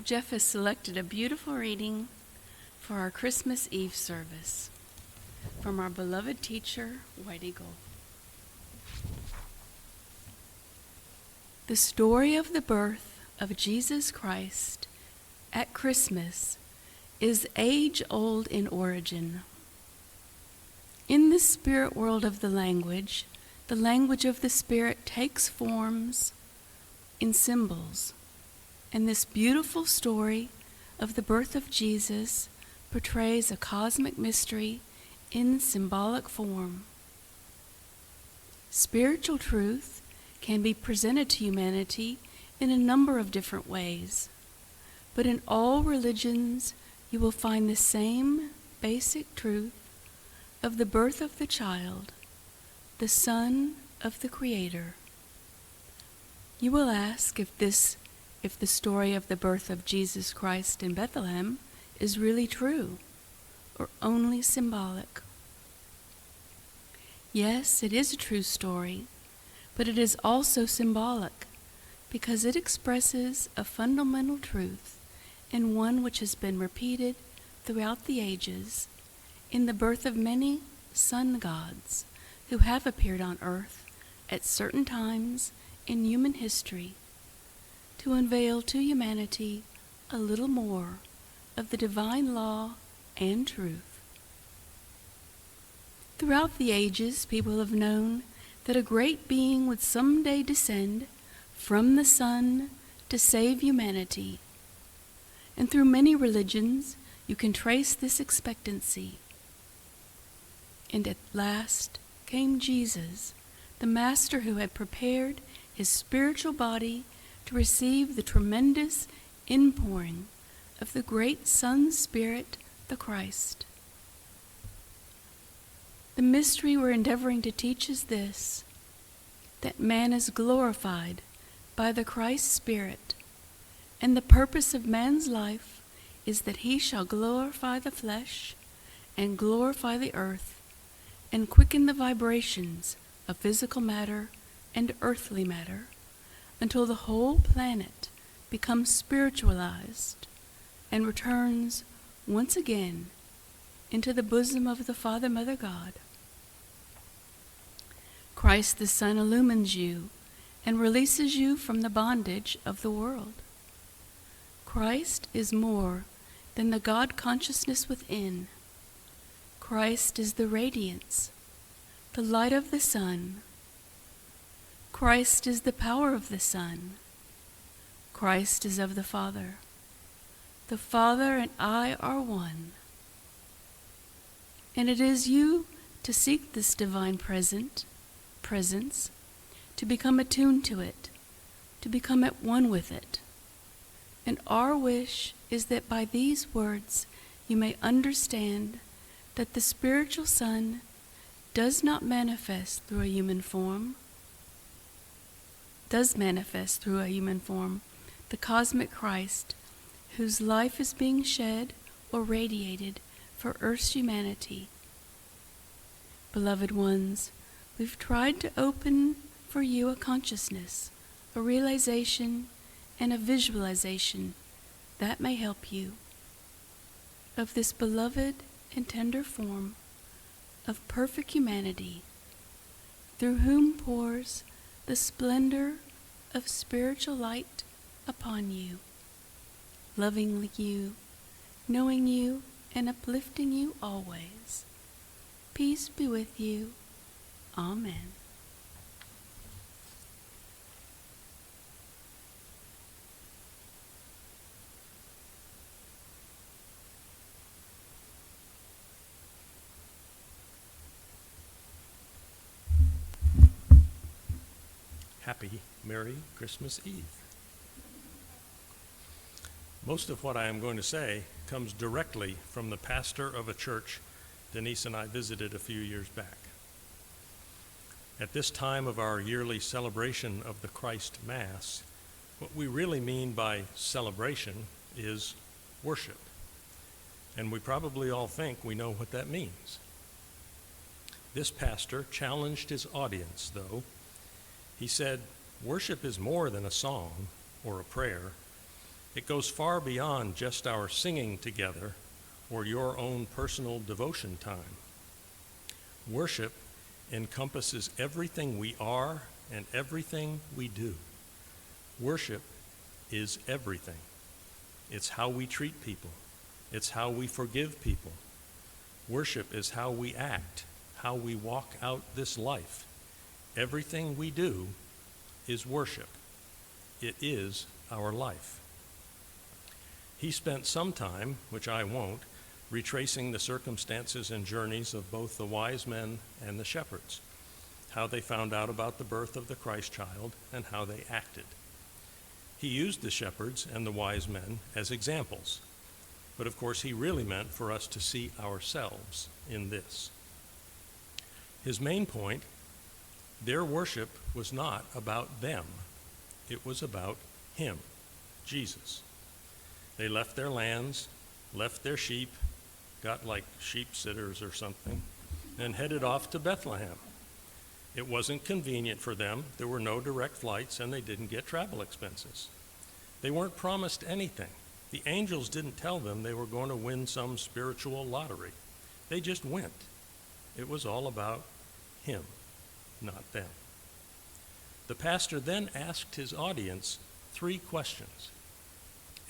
Jeff has selected a beautiful reading for our Christmas Eve service from our beloved teacher, White Eagle. The story of the birth of Jesus Christ at Christmas is age-old in origin. In the spirit world of the language of the Spirit takes forms in symbols, and this beautiful story of the birth of Jesus portrays a cosmic mystery in symbolic form. Spiritual truth can be presented to humanity in a number of different ways, but in all religions you will find the same basic truth of the birth of the child, the Son of the Creator. You will ask if the story of the birth of Jesus Christ in Bethlehem is really true or only symbolic. Yes, it is a true story, but it is also symbolic because it expresses a fundamental truth and one which has been repeated throughout the ages in the birth of many sun gods who have appeared on earth at certain times in human history to unveil to humanity a little more of the divine law and truth. Throughout the ages, people have known that a great being would someday descend from the sun to save humanity. And through many religions, you can trace this expectancy. And at last came Jesus, the Master who had prepared his spiritual body to receive the tremendous inpouring of the great Sun Spirit, the Christ. The mystery we're endeavoring to teach is this, that man is glorified by the Christ Spirit, and the purpose of man's life is that he shall glorify the flesh and glorify the earth and quicken the vibrations of physical matter and earthly matter until the whole planet becomes spiritualized and returns once again into the bosom of the Father, Mother, God. Christ the Son illumines you and releases you from the bondage of the world. Christ is more than the God consciousness within. Christ is the radiance, the light of the sun. Christ is the power of the Son. Christ is of the Father. The Father and I are one. And it is you to seek this divine presence, to become attuned to it, to become at one with it. And our wish is that by these words you may understand that the spiritual Son does not manifest through a human form, the cosmic Christ, whose life is being shed or radiated for Earth's humanity. Beloved ones, we've tried to open for you a consciousness, a realization, and a visualization that may help you of this beloved and tender form of perfect humanity, through whom pours the splendor of spiritual light upon you, loving you, knowing you, and uplifting you always. Peace be with you. Amen. Happy, Merry Christmas Eve. Most of what I am going to say comes directly from the pastor of a church Denise and I visited a few years back. At this time of our yearly celebration of the Christ Mass, what we really mean by celebration is worship. And we probably all think we know what that means. This pastor challenged his audience, though. He said, worship is more than a song or a prayer. It goes far beyond just our singing together or your own personal devotion time. Worship encompasses everything we are and everything we do. Worship is everything. It's how we treat people. It's how we forgive people. Worship is how we act, how we walk out this life. Everything we do is worship. It is our life. He spent some time, which I won't, retracing the circumstances and journeys of both the wise men and the shepherds, how they found out about the birth of the Christ child and how they acted. He used the shepherds and the wise men as examples, but of course he really meant for us to see ourselves in this. His main point, their worship was not about them. It was about him, Jesus. They left their lands, left their sheep, got like sheep sitters or something, and headed off to Bethlehem. It wasn't convenient for them. There were no direct flights, and they didn't get travel expenses. They weren't promised anything. The angels didn't tell them they were going to win some spiritual lottery. They just went. It was all about him, not them. The pastor then asked his audience 3 questions,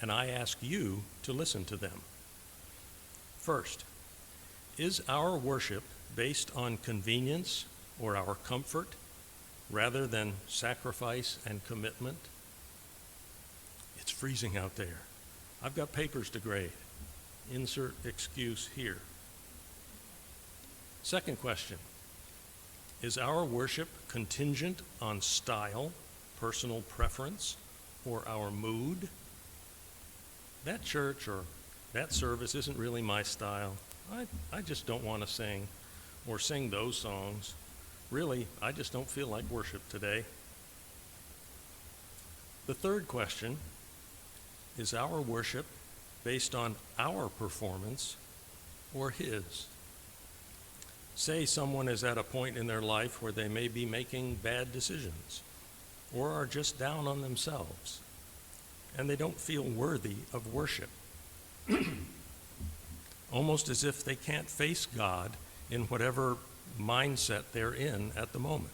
and I ask you to listen to them. First, is our worship based on convenience or our comfort rather than sacrifice and commitment? It's freezing out there. I've got papers to grade. Insert excuse here. Second question, is our worship contingent on style, personal preference, or our mood? That church or that service isn't really my style. I just don't want to sing or sing those songs. Really, I just don't feel like worship today. The third question, is our worship based on our performance or his? Say someone is at a point in their life where they may be making bad decisions or are just down on themselves and they don't feel worthy of worship. Almost as if they can't face God in whatever mindset they're in at the moment.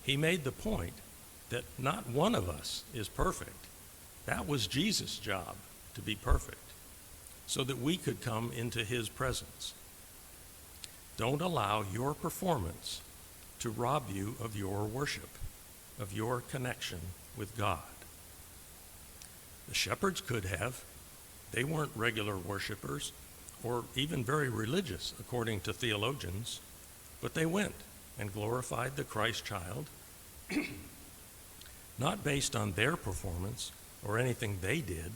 He made the point that not one of us is perfect. That was Jesus' job, to be perfect, so that we could come into his presence. Don't allow your performance to rob you of your worship, of your connection with God. The shepherds could have. They weren't regular worshipers or even very religious, according to theologians, but they went and glorified the Christ child, not based on their performance or anything they did,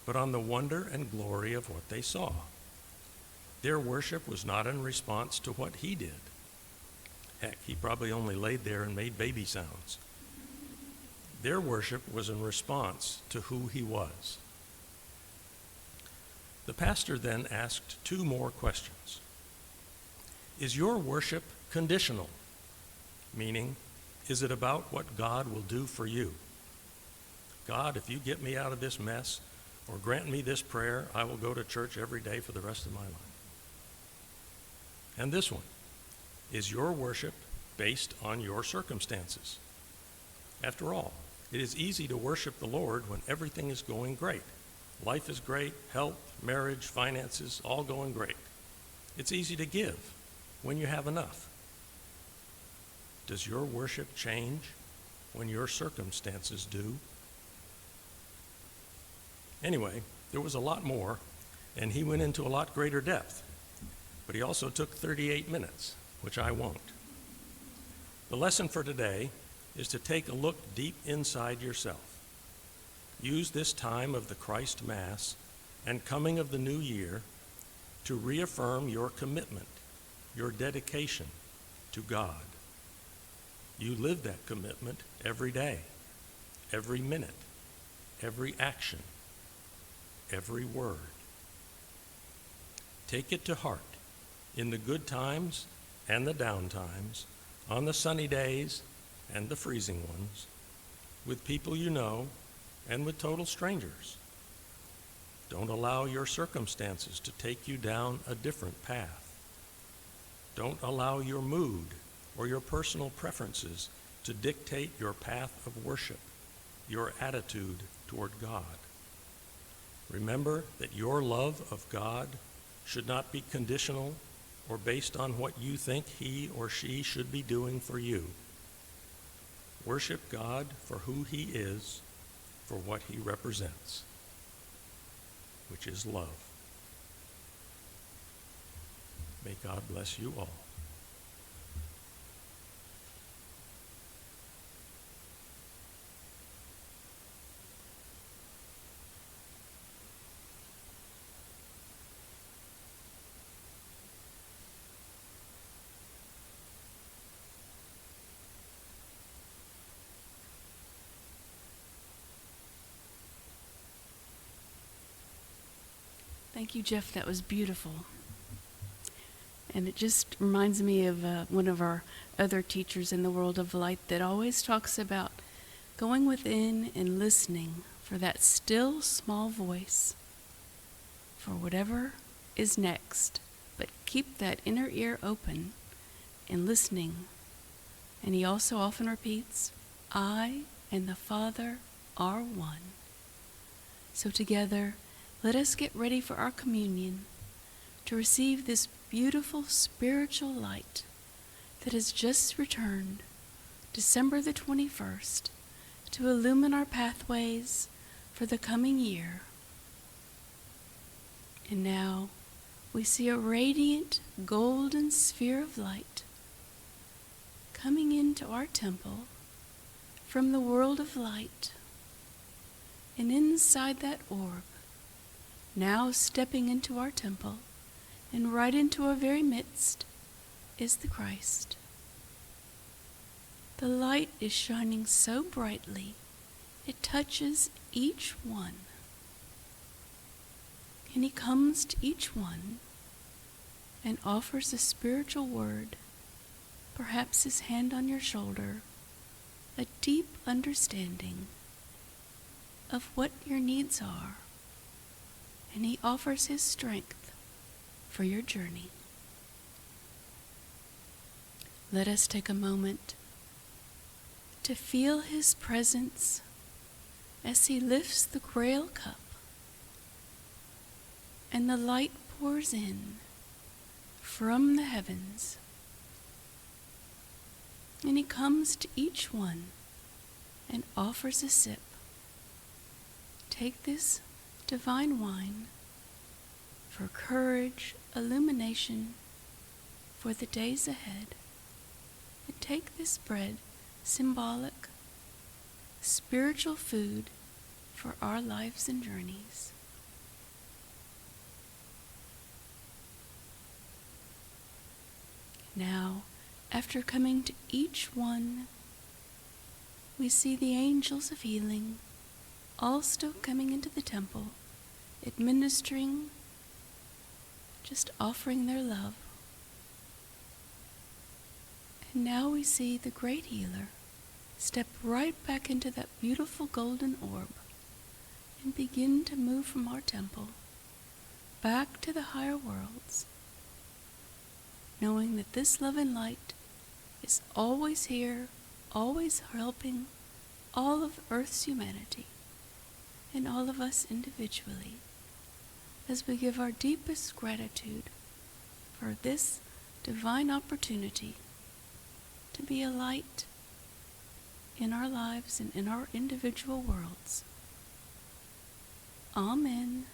but on the wonder and glory of what they saw. Their worship was not in response to what he did. Heck, he probably only laid there and made baby sounds. Their worship was in response to who he was. The pastor then asked 2 more questions. Is your worship conditional? Meaning, is it about what God will do for you? God, if you get me out of this mess or grant me this prayer, I will go to church every day for the rest of my life. And this one, is your worship based on your circumstances? After all, it is easy to worship the Lord when everything is going great. Life is great, health, marriage, finances, all going great. It's easy to give when you have enough. Does your worship change when your circumstances do? Anyway, there was a lot more, and he went into a lot greater depth. But he also took 38 minutes, which I won't. The lesson for today is to take a look deep inside yourself. Use this time of the Christ Mass and coming of the new year to reaffirm your commitment, your dedication to God. You live that commitment every day, every minute, every action, every word. Take it to heart in the good times and the down times, on the sunny days and the freezing ones, with people you know and with total strangers. Don't allow your circumstances to take you down a different path. Don't allow your mood or your personal preferences to dictate your path of worship, your attitude toward God. Remember that your love of God should not be conditional or based on what you think he or she should be doing for you. Worship God for who he is, for what he represents, which is love. May God bless you all. Thank you, Jeff. That was beautiful. And it just reminds me of one of our other teachers in the world of light that always talks about going within and listening for that still small voice for whatever is next. But keep that inner ear open and listening. And he also often repeats, I and the Father are one. So together, let us get ready for our communion to receive this beautiful spiritual light that has just returned, December the 21st, to illumine our pathways for the coming year. And now we see a radiant golden sphere of light coming into our temple from the world of light. And inside that orb, now stepping into our temple and right into our very midst, is the Christ. The light is shining so brightly, it touches each one. And he comes to each one and offers a spiritual word, perhaps his hand on your shoulder, a deep understanding of what your needs are. And he offers his strength for your journey. Let us take a moment to feel his presence as he lifts the Grail cup and the light pours in from the heavens. And he comes to each one and offers a sip. Take this divine wine for courage, illumination for the days ahead. And take this bread, symbolic, spiritual food for our lives and journeys. Now, after coming to each one, we see the angels of healing all still coming into the temple, administering, just offering their love. And now we see the great healer step right back into that beautiful golden orb and begin to move from our temple back to the higher worlds, knowing that this love and light is always here, always helping all of Earth's humanity and all of us individually, as we give our deepest gratitude for this divine opportunity to be a light in our lives and in our individual worlds. Amen.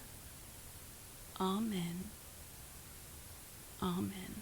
Amen. Amen.